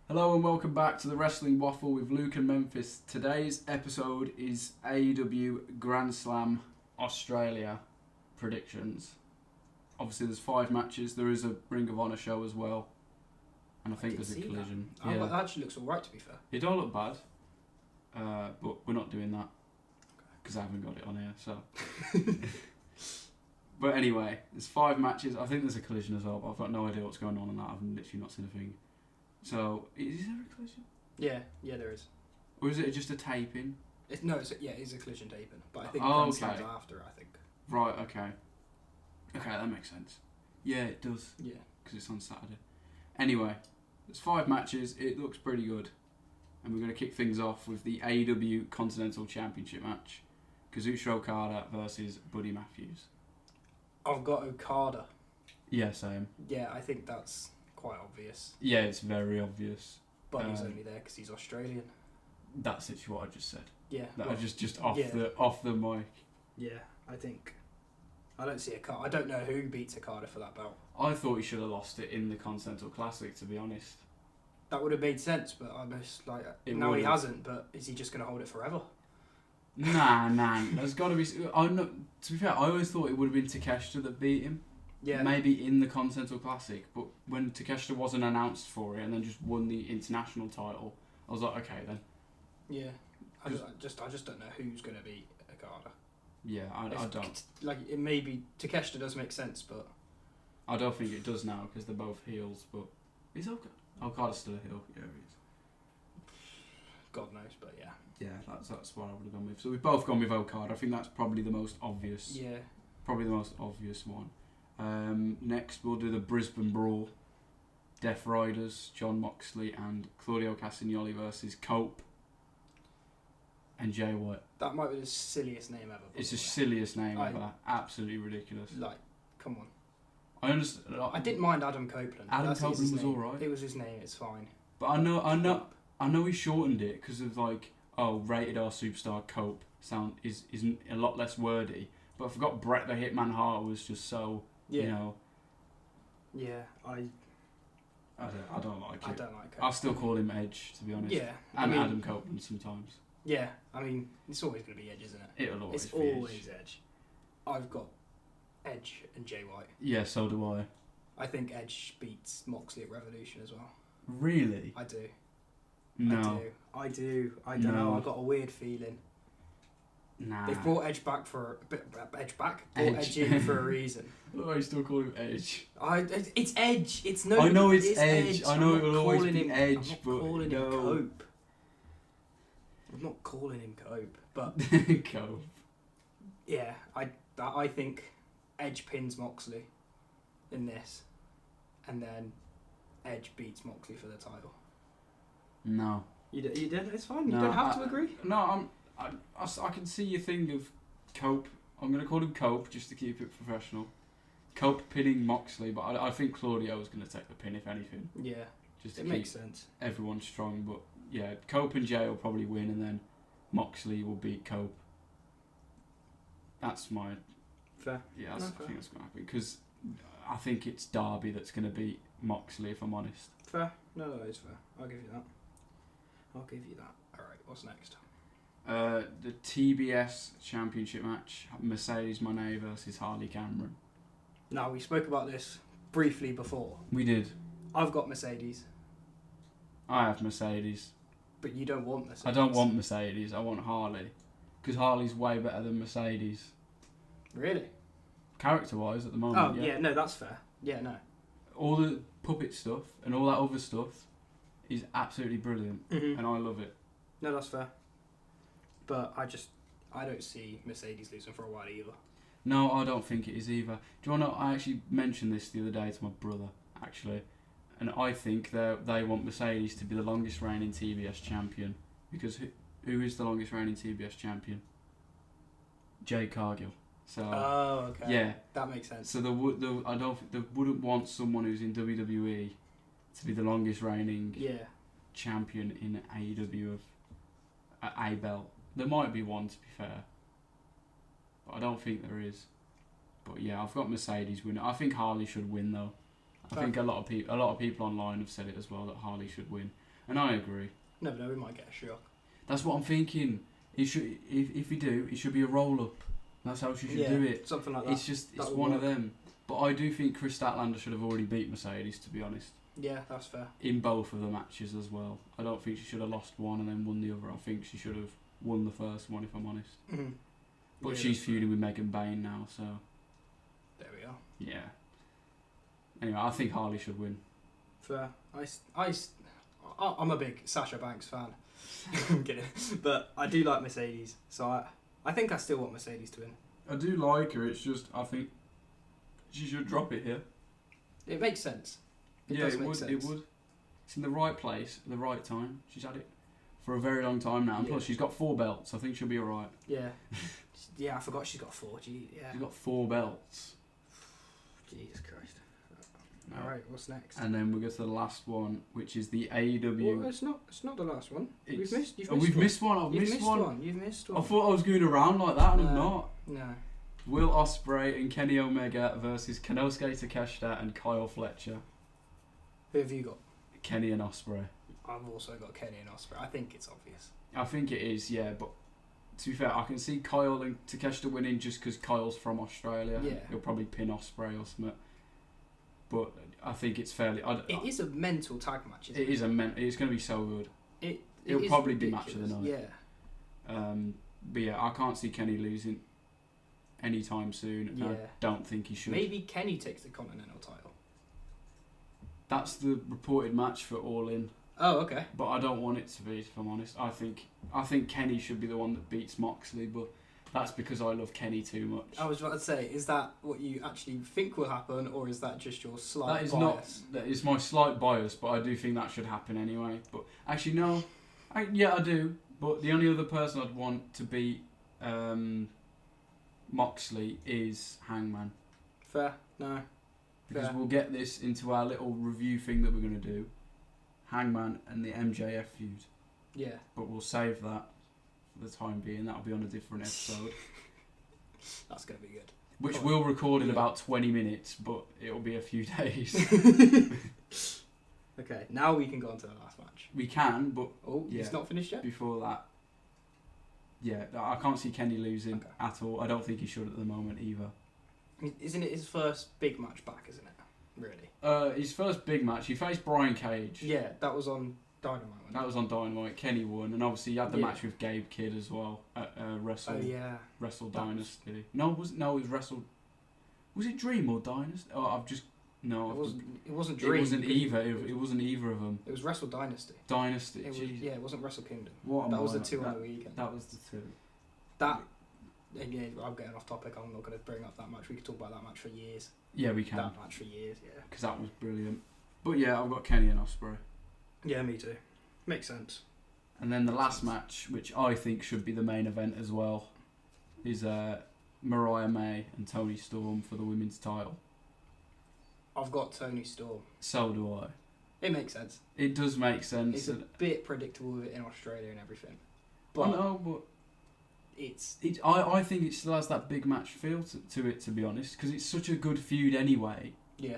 Hello and welcome back to the Wrestling Waffle with Luke and Memphis. Today's episode is AEW Grand Slam Australia predictions. Obviously there's 5 matches, there is a Ring of Honor show as well, and I think there's a collision. That. Yeah. That actually looks alright, to be fair. It don't look bad, but we're not doing that because I haven't got it on here. So, but anyway, there's 5 matches. I think there's a collision as well, but I've got no idea what's going on that. I've literally not seen a thing. So, is there a collision? Yeah, there is. Or is it just a taping? It's a collision taping, but I think Grand Slam's after, I think. Right, okay. Okay, that makes sense. Yeah, it does. Yeah. Because it's on Saturday. Anyway, there's 5 matches. It looks pretty good. And we're going to kick things off with the AEW Continental Championship match. Kazuchika Okada versus Buddy Matthews. I've got Okada. Yeah, same. Yeah, I think that's quite obvious. Yeah, it's very obvious. Buddy's only there because he's Australian. That's literally what I just said. Yeah. That was just off the mic. Yeah, I don't see I don't know who beats Okada for that belt. I thought he should have lost it in the Continental Classic, to be honest. That would have made sense, but I'm just like, no, he hasn't. But is he just going to hold it forever? Nah. There's got to be. To be fair, I always thought it would have been Takeshita that beat him. Yeah. Maybe in the Continental Classic, but when Takeshita wasn't announced for it and then just won the international title, I was like, okay then. Yeah. I just don't know who's going to beat Okada. Yeah, I don't. Like, it maybe Takeshita does make sense, but I don't think it does now because they're both heels. But is Okada's still a heel? Yeah, he is. God knows, but yeah. Yeah, that's what I would have gone with. So we've both gone with Okada. I think that's probably the most obvious. Yeah. Probably the most obvious one. Next, we'll do the Brisbane Brawl. Death Riders, Jon Moxley and Claudio Castagnoli versus Cope and Jay White. That might be the silliest name ever. It's the silliest name ever. Absolutely ridiculous. Like, come on. I understand. I didn't mind Adam Copeland. Adam Copeland was alright. It was his name. It's fine. But I know he shortened it because of Rated R Superstar Cope is a lot less wordy. But I forgot Bret the Hitman Hart was just so. Yeah. You know. Yeah, I don't like it. I don't like it. I'll still call him Edge, to be honest. Yeah. And Adam Copeland sometimes. Yeah, I mean, it's always going to be Edge, isn't it? It'll always it's be always Edge. I've got Edge and Jay White. Yeah, so do I. I think Edge beats Moxley at Revolution as well. Really? I do. No. I do. I don't know. I've got a weird feeling. Nah. They've brought Edge back Brought Edge in for a reason. Why you still call him Edge? It's Edge. It's no. I know it's Edge. I know it will always be Edge, I'm not but calling no. him Cope. I'm not calling him Cope, but Cope. Yeah, I think Edge pins Moxley in this, and then Edge beats Moxley for the title. No. You don't. It's fine. You don't have to agree. No, I can see your thing of Cope. I'm going to call him Cope just to keep it professional. Cope pinning Moxley, but I think Claudio is going to take the pin if anything. Yeah, just to it keep makes sense. Everyone strong, but yeah, Cope and Jay will probably win, and then Moxley will beat Cope. That's my fair. Yeah, I think that's going to happen because I think it's Darby that's going to beat Moxley. If I'm honest. Fair. No, that is fair. I'll give you that. All right, what's next? The TBS Championship match: Mercedes Moné versus Harley Cameron. Now, we spoke about this briefly before. We did. I've got Mercedes. I have Mercedes. But you don't want Mercedes. I don't want Mercedes. I want Harley. Because Harley's way better than Mercedes. Really? Character-wise, at the moment. Oh, yeah, no, that's fair. Yeah, no. All the puppet stuff and all that other stuff is absolutely brilliant. Mm-hmm. And I love it. No, that's fair. But I don't see Mercedes losing for a while either. No, I don't think it is either. Do you want to? I actually mentioned this the other day to my brother, actually, and I think they want Mercedes to be the longest reigning TBS champion because who is the longest reigning TBS champion? Jade Cargill. So. Oh, okay. Yeah, that makes sense. So I don't think they wouldn't want someone who's in WWE to be the longest reigning champion in AEW of a belt. There might be one, to be fair. But I don't think there is. But yeah, I've got Mercedes winning. I think Harley should win though. I think a lot of people online have said it as well that Harley should win. And I agree. Never know, we might get a shock. That's what I'm thinking. It should, if we do, it should be a roll-up. That's how she should do it. Something like that. It's one of them. But I do think Chris Statlander should have already beat Mercedes, to be honest. Yeah, that's fair. In both of the matches as well. I don't think she should have lost one and then won the other. I think she should have won the first one, if I'm honest. Mm-hmm. But she's feuding with Megan Bain now, so... There we are. Yeah. Anyway, I think Harley should win. Fair. I'm a big Sasha Banks fan. I'm kidding. But I do like Mercedes, so I think I still want Mercedes to win. I do like her, it's just, I think she should drop it here. It makes sense. It would. It's in the right place, at the right time. She's had it for a very long time now. And plus, she's got 4 belts. I think she'll be alright. Yeah. Yeah, I forgot she's got 4. Yeah. She's got 4 belts. Jesus Christ. Alright, what's next? And then we go to the last one, which is the AEW. Well, it's not the last one. You've missed one. I've missed one. You've missed one. I thought I was going around like that, and I'm not. No. Will Ospreay and Kenny Omega versus Konosuke Takeshita and Kyle Fletcher. Who have you got? Kenny and Ospreay. I've also got Kenny and Ospreay. I think it's obvious. I think it is, yeah, but to be fair, I can see Kyle and Takeshita winning just because Kyle's from Australia. Yeah. He'll probably pin Ospreay or something. But I think it's fairly... It is a mental tag match, isn't it? It is it's going to be so good. It'll probably ridiculous. be match of the night. Yeah. But yeah, I can't see Kenny losing anytime soon. Yeah. I don't think he should. Maybe Kenny takes the Continental title. That's the reported match for All In. Oh, okay. But I don't want it to be, if I'm honest. I think Kenny should be the one that beats Moxley, but that's because I love Kenny too much. I was about to say, is that what you actually think will happen, or is that just your slight bias? That is my slight bias, but I do think that should happen anyway. But actually, no. I do. But the only other person I'd want to beat Moxley is Hangman. Fair. No. Because we'll get this into our little review thing that we're going to do. Hangman and the MJF feud. Yeah. But we'll save that for the time being. That'll be on a different episode. That's going to be good. Which we'll record in about 20 minutes, but it'll be a few days. Okay, now we can go on to the last match. We can, but... Oh, it's not finished yet? Before that... Yeah, I can't see Kenny losing at all. I don't think he should at the moment either. Isn't it his first big match back, isn't it? Really? His first big match, he faced Brian Cage. Yeah, that was on Dynamite. That was on Dynamite. Kenny won, and obviously he had the match with Gabe Kidd as well at Wrestle. Oh yeah. Wrestle Dynasty. It was Wrestle. Was it Dream or Dynasty? Oh, I've just no. It wasn't Dream. It wasn't either. It wasn't either of them. It was Wrestle Dynasty. Dynasty. It wasn't Wrestle Kingdom. That was the 2 on the weekend. That was the 2. That. Again, I'm getting off topic. I'm not going to bring up that match. We could talk about that match for years. Yeah, we can. That match for years, yeah. Because that was brilliant. But yeah, I've got Kenny and Ospreay. Yeah, me too. Makes sense. And then the last match, which I think should be the main event as well, is Mariah May and Toni Storm for the women's title. I've got Toni Storm. So do I. It makes sense. It does make sense. It's a bit predictable with it in Australia and everything. But I know, but I think it still has that big match feel to it, to be honest, because it's such a good feud anyway. Yeah.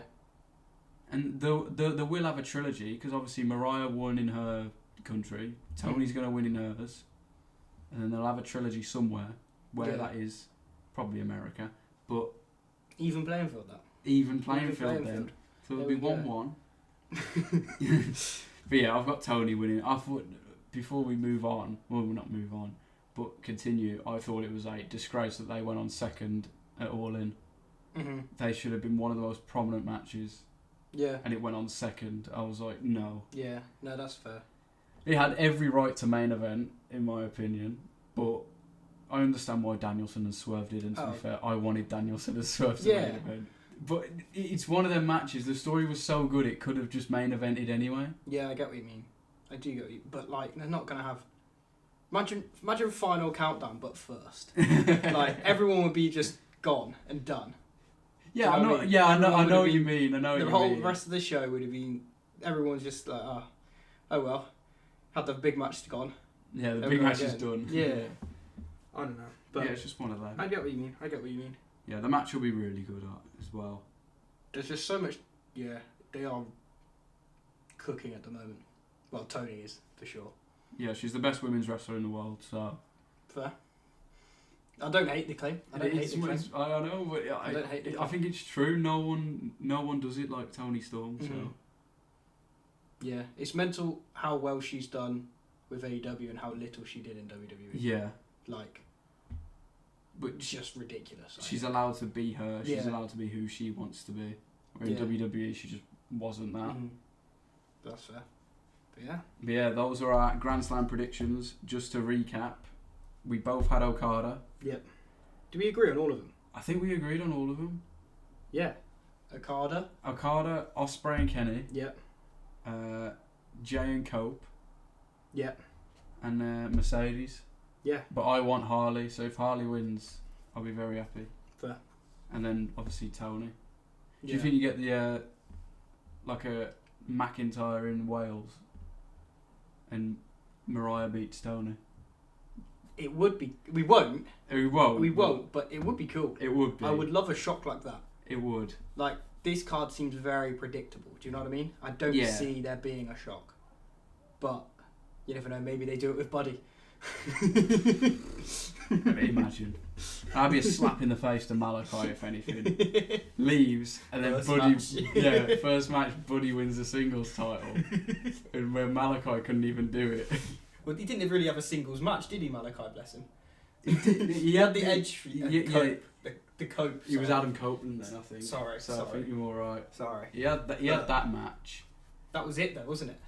And they will have a trilogy, because obviously Mariah won in her country, Tony's going to win in hers, and then they'll have a trilogy somewhere, where that is, probably America, but... Even playing field, that. Even playing field then. So it'll be 1-1. But yeah, I've got Tony winning. I thought, before we move on, well, we'll not move on, but continue, I thought it was a disgrace that they went on second at All In. Mm-hmm. They should have been one of the most prominent matches. Yeah. And it went on second. I was like, no. Yeah, no, that's fair. It had every right to main event, in my opinion, but I understand why Danielson and Swerve did, and to be fair, I wanted Danielson and Swerve to main event. But it's one of them matches, the story was so good it could have just main evented anyway. Yeah, I get what you mean. I do get what you... But, like, they're not going to have... Imagine Final Countdown, but first. Like, everyone would be just gone and done. Yeah, I know what you mean. The whole rest of the show would have been... Everyone's just like, oh well. Had the big match gone. Yeah, the big match is done. Yeah. I don't know. But yeah, it's just one of them. I get what you mean. Yeah, the match will be really good as well. There's just so much... Yeah, they are cooking at the moment. Well, Tony is, for sure. Yeah, she's the best women's wrestler in the world, so... Fair. I don't hate the claim. I don't hate the claim. I know, but I don't hate the claim. I think it's true. No one does it like Toni Storm, so... Yeah, it's mental how well she's done with AEW and how little she did in WWE. Yeah. Like... But it's just ridiculous. She's allowed to be her. She's allowed to be who she wants to be. Where in WWE, she just wasn't that. That's fair. But yeah. But yeah, those are our Grand Slam predictions. Just to recap, we both had Okada. Yep. Do we agree on all of them? I think we agreed on all of them. Yeah. Okada, Ospreay and Kenny. Yep. Jay and Cope. Yep. And Mercedes. Yeah. But I want Harley, so if Harley wins, I'll be very happy. Fair. And then obviously Tony. Yeah. Do you think you get the like a McIntyre in Wales and Mariah beats Tony? It would be. We won't. We won't. We won't, but it would be cool. It would be. I would love a shock like that. It would. Like, this card seems very predictable. Do you know what I mean? I don't see there being a shock. But, you never know, maybe they do it with Buddy. Imagine. That'd be a slap in the face to Malachi, if anything. Leaves, and then first match, Buddy wins the singles title. And where Malachi couldn't even do it. Well, he didn't really have a singles match, did he, Malachi, bless him? He had the edge. The Cope. He was Adam Copeland then, I think. Sorry. I think you're alright. Sorry. He had that match. That was it, though, wasn't it?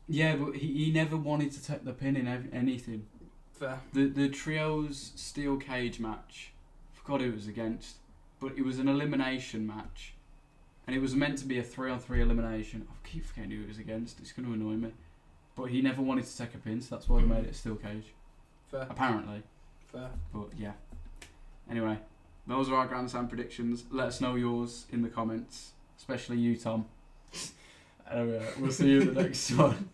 Yeah, but he never wanted to take the pin in anything. Fair. The trios steel cage match, I forgot who it was against, but it was an elimination match, and it was meant to be a 3-on-3 elimination. I keep forgetting who it was against. It's going to annoy me, but he never wanted to take a pin, so that's why they made it a steel cage. Fair. Apparently. Fair. But yeah. Anyway, those are our Grand Slam predictions. Let us know yours in the comments, especially you, Tom. We'll see you in the next one.